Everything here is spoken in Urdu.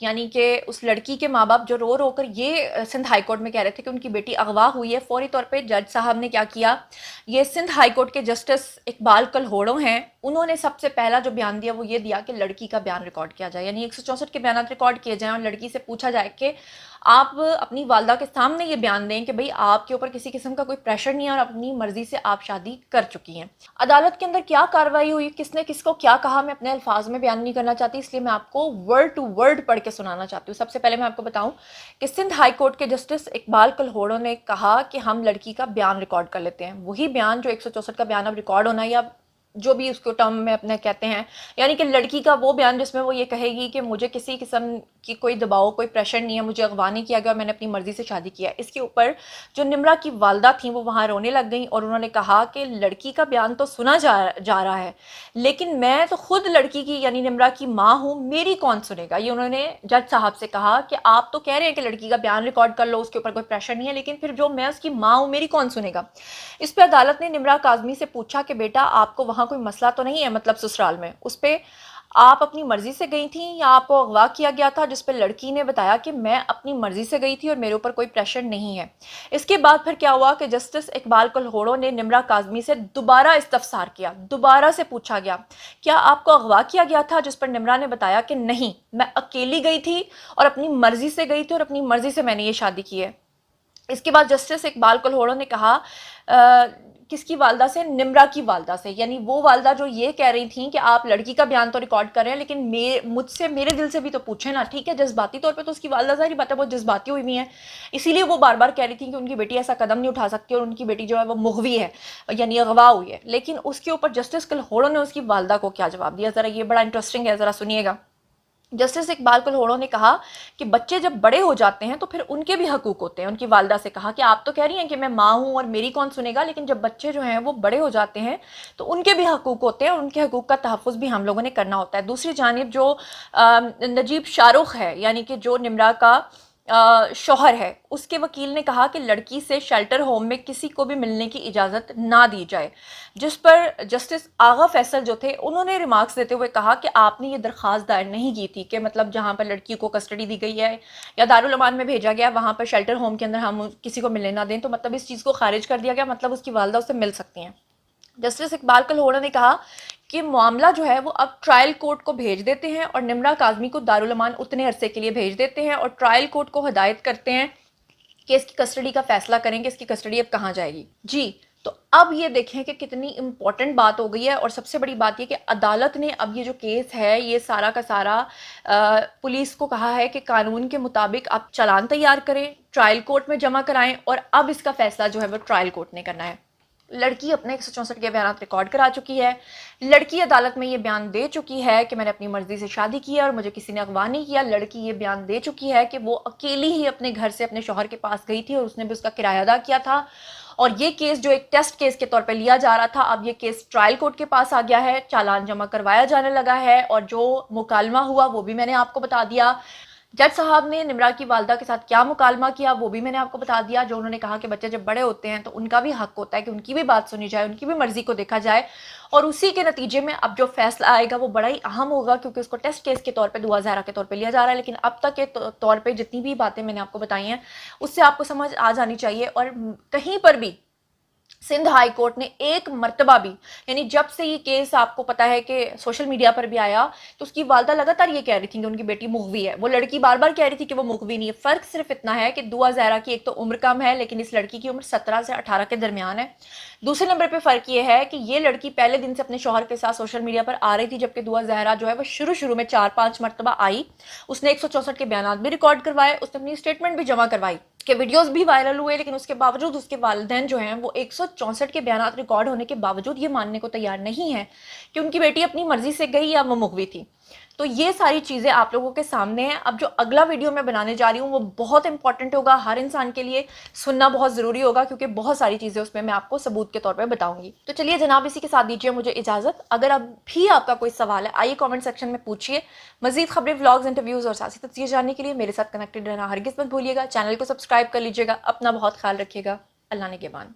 یعنی کہ اس لڑکی کے ماں باپ جو رو رو کر یہ سندھ ہائی کورٹ میں کہہ رہے تھے کہ ان کی بیٹی اغوا ہوئی ہے، فوری طور پہ جج صاحب نے کیا کیا، یہ سندھ ہائی کورٹ کے جسٹس اقبال کلہوڑو ہیں، انہوں نے سب سے پہلا جو بیان دیا وہ یہ دیا کہ لڑکی کا بیان ریکارڈ کیا جائے، یعنی 164 کے بیانات ریکارڈ کیے جائیں اور لڑکی سے پوچھا جائے کہ آپ اپنی والدہ کے سامنے یہ بیان دیں کہ بھئی آپ کے اوپر کسی قسم کا کوئی پریشر نہیں ہے اور اپنی مرضی سے آپ شادی کر چکی ہیں۔ عدالت کے اندر کیا کارروائی ہوئی، کس نے کس کو کیا کہا، میں اپنے الفاظ میں بیان نہیں کرنا چاہتی، اس لیے میں آپ کو ورڈ ٹو ورڈ پڑھ کے سنانا چاہتی ہوں۔ سب سے پہلے میں آپ کو بتاؤں کہ سندھ ہائی کورٹ کے جسٹس اقبال کلہوڑو نے کہا کہ ہم لڑکی کا بیان ریکارڈ کر لیتے ہیں، وہی بیان جو 164 کا بیان اب ریکارڈ ہونا یا جو بھی اس کو ٹرم میں اپنے کہتے ہیں، یعنی کہ لڑکی کا وہ بیان جس میں وہ یہ کہے گی کہ مجھے کسی قسم کی کوئی دباؤ، کوئی پریشر نہیں ہے، مجھے اغوا نہیں کیا گیا اور میں نے اپنی مرضی سے شادی کیا ہے۔ اس کے اوپر جو نمرہ کی والدہ تھیں وہ وہاں رونے لگ گئیں اور انہوں نے کہا کہ لڑکی کا بیان تو سنا جا رہا ہے، لیکن میں تو خود لڑکی کی یعنی نمرہ کی ماں ہوں، میری کون سنے گا۔ یہ انہوں نے جج صاحب سے کہا کہ آپ تو کہہ رہے ہیں کہ لڑکی کا بیان ریکارڈ کر لو، اس کے اوپر کوئی پریشر نہیں ہے، لیکن پھر جو میں اس کی ماں ہوں میری کون سنے گا۔ اس پہ عدالت نے نمرہ کاظمی سے پوچھا کہ بیٹا آپ کو وہاں کوئی مسئلہ تو نہیں ہے، مطلب سسرال میں، اس پہ آپ اپنی مرضی سے گئی تھیں یا آپ کو اغوا کیا گیا تھا، جس پہ لڑکی نے بتایا کہ میں اپنی مرضی سے گئی تھی اور میرے اوپر کوئی پریشر نہیں ہے۔ اس کے بعد پھر کیا ہوا کہ جسٹس اقبال کلہوڑو نے نمرہ کاظمی سے دوبارہ استفسار کیا، دوبارہ سے پوچھا گیا کیا آپ کو اغوا کیا گیا تھا، جس پر نمرہ نے بتایا کہ نہیں، میں اکیلی گئی تھی اور اپنی مرضی سے گئی تھی اور اپنی مرضی سے میں نے یہ شادی کی ہے۔ اس کے بعد جسٹس اقبال کلہوڑو نے کہا کس کی والدہ سے، نمرہ کی والدہ سے، یعنی وہ والدہ جو یہ کہہ رہی تھیں کہ آپ لڑکی کا بیان تو ریکارڈ کر رہے ہیں لیکن مجھ سے، میرے دل سے بھی تو پوچھیں نا، ٹھیک ہے جذباتی طور پہ تو اس کی والدہ ظاہری بات ہے بہت جذباتی ہوئی ہیں، اسی لیے وہ بار بار کہہ رہی تھیں کہ ان کی بیٹی ایسا قدم نہیں اٹھا سکتی اور ان کی بیٹی جو ہے وہ مغوی ہے یعنی اغوا ہوئی ہے۔ لیکن اس کے اوپر جسٹس کلہوڑو نے اس کی والدہ کو کیا جواب دیا، ذرا یہ بڑا انٹرسٹنگ ہے، ذرا سنیے گا۔ جسٹس اقبال کلہوڑو نے کہا کہ بچے جب بڑے ہو جاتے ہیں تو پھر ان کے بھی حقوق ہوتے ہیں۔ ان کی والدہ سے کہا کہ آپ تو کہہ رہی ہیں کہ میں ماں ہوں اور میری کون سنے گا، لیکن جب بچے جو ہیں وہ بڑے ہو جاتے ہیں تو ان کے بھی حقوق ہوتے ہیں اور ان کے حقوق کا تحفظ بھی ہم لوگوں نے کرنا ہوتا ہے۔ دوسری جانب جو نجیب شاہ رخ ہے یعنی کہ جو نمرہ کا شوہر ہے، اس کے وکیل نے کہا کہ لڑکی سے شیلٹر ہوم میں کسی کو بھی ملنے کی اجازت نہ دی جائے، جس پر جسٹس آغا فیصل جو تھے انہوں نے ریمارکس دیتے ہوئے کہا کہ آپ نے یہ درخواست دائر نہیں کی تھی کہ مطلب جہاں پر لڑکی کو کسٹڈی دی گئی ہے یا دارالامان میں بھیجا گیا وہاں پر شیلٹر ہوم کے اندر ہم کسی کو ملنے نہ دیں، تو مطلب اس چیز کو خارج کر دیا گیا، مطلب اس کی والدہ اس سے مل سکتی ہیں۔ جسٹس اقبال کلہوڑو نے کہا کہ معاملہ جو ہے وہ اب ٹرائل کورٹ کو بھیج دیتے ہیں اور نمرہ کاظمی کو دارالامان اتنے عرصے کے لیے بھیج دیتے ہیں اور ٹرائل کورٹ کو ہدایت کرتے ہیں کہ اس کی کسٹڈی کا فیصلہ کریں کہ اس کی کسٹڈی اب کہاں جائے گی۔ جی تو اب یہ دیکھیں کہ کتنی امپورٹنٹ بات ہو گئی ہے، اور سب سے بڑی بات یہ کہ عدالت نے اب یہ جو کیس ہے یہ سارا کا سارا پولیس کو کہا ہے کہ قانون کے مطابق آپ چالان تیار کریں، ٹرائل کورٹ میں جمع کرائیں اور اب اس کا فیصلہ جو ہے وہ ٹرائل کورٹ نے کرنا ہے۔ لڑکی اپنے 164 کے بیانات ریکارڈ کرا چکی ہے، لڑکی عدالت میں یہ بیان دے چکی ہے کہ میں نے اپنی مرضی سے شادی کی ہے اور مجھے کسی نے اغوا نہیں کیا، لڑکی یہ بیان دے چکی ہے کہ وہ اکیلی ہی اپنے گھر سے اپنے شوہر کے پاس گئی تھی اور اس نے بھی اس کا کرایہ ادا کیا تھا، اور یہ کیس جو ایک ٹیسٹ کیس کے طور پہ لیا جا رہا تھا اب یہ کیس ٹرائل کورٹ کے پاس آ گیا ہے، چالان جمع کروایا جانے لگا ہے اور جو مکالمہ ہوا وہ بھی میں نے آپ کو بتا دیا۔ جج صاحب نے نمرہ کی والدہ کے ساتھ کیا مکالمہ کیا وہ بھی میں نے آپ کو بتا دیا، جو انہوں نے کہا کہ بچے جب بڑے ہوتے ہیں تو ان کا بھی حق ہوتا ہے کہ ان کی بھی بات سنی جائے، ان کی بھی مرضی کو دیکھا جائے، اور اسی کے نتیجے میں اب جو فیصلہ آئے گا وہ بڑا ہی اہم ہوگا کیونکہ اس کو ٹیسٹ کیس کے طور پہ دعا زہرا کے طور پہ لیا جا رہا ہے، لیکن اب تک کے طور پہ جتنی بھی باتیں میں نے آپ کو بتائی ہیں اس سے آپ کو سمجھ آ جانی چاہیے، اور کہیں پر بھی سندھ ہائی کورٹ نے ایک مرتبہ بھی، یعنی جب سے یہ کیس آپ کو پتا ہے کہ سوشل میڈیا پر بھی آیا تو اس کی والدہ لگاتار یہ کہہ رہی تھی کہ ان کی بیٹی مغوی ہے، وہ لڑکی بار بار کہہ رہی تھی کہ وہ مغوی نہیں ہے، فرق صرف اتنا ہے کہ دعا زہرا کی ایک تو عمر کم ہے لیکن اس لڑکی کی عمر 17 سے 18 کے درمیان ہے، دوسرے نمبر پہ فرق یہ ہے کہ یہ لڑکی پہلے دن سے اپنے شوہر کے ساتھ سوشل میڈیا پر آ رہی تھی، جبکہ دعا زہرا جو ہے وہ شروع میں 4-5 مرتبہ آئی، اس نے 164 کے بیانات بھی ریکارڈ کروائے، اس نے اپنی اسٹیٹمنٹ بھی جمع کروائی کہ ویڈیوز بھی وائرل ہوئے، لیکن اس کے باوجود اس کے والدین جو ہیں وہ 164 کے بیانات ریکارڈ ہونے کے باوجود یہ ماننے کو تیار نہیں ہے کہ ان کی بیٹی اپنی مرضی سے گئی یا وہ مغوی تھی۔ تو یہ ساری چیزیں آپ لوگوں کے سامنے ہیں۔ اب جو اگلا ویڈیو میں بنانے جا رہی ہوں وہ بہت امپورٹنٹ ہوگا، ہر انسان کے لیے سننا بہت ضروری ہوگا کیونکہ بہت ساری چیزیں اس میں آپ کو ثبوت کے طور پہ بتاؤں گی۔ تو چلیے جناب اسی کے ساتھ دیجیے مجھے اجازت، اگر اب بھی آپ کا کوئی سوال ہے آئیے کامنٹ سیکشن میں پوچھیے، مزید خبریں، ولاگز، انٹرویوز اور سیاسی تجزیے جاننے کے لیے میرے ساتھ کنیکٹڈ رہنا ہرگز مت بھولیے گا، چینل کو سبسکرائب کر لیجیے گا، اپنا بہت خیال رکھیے گا، اللہ نگہبان۔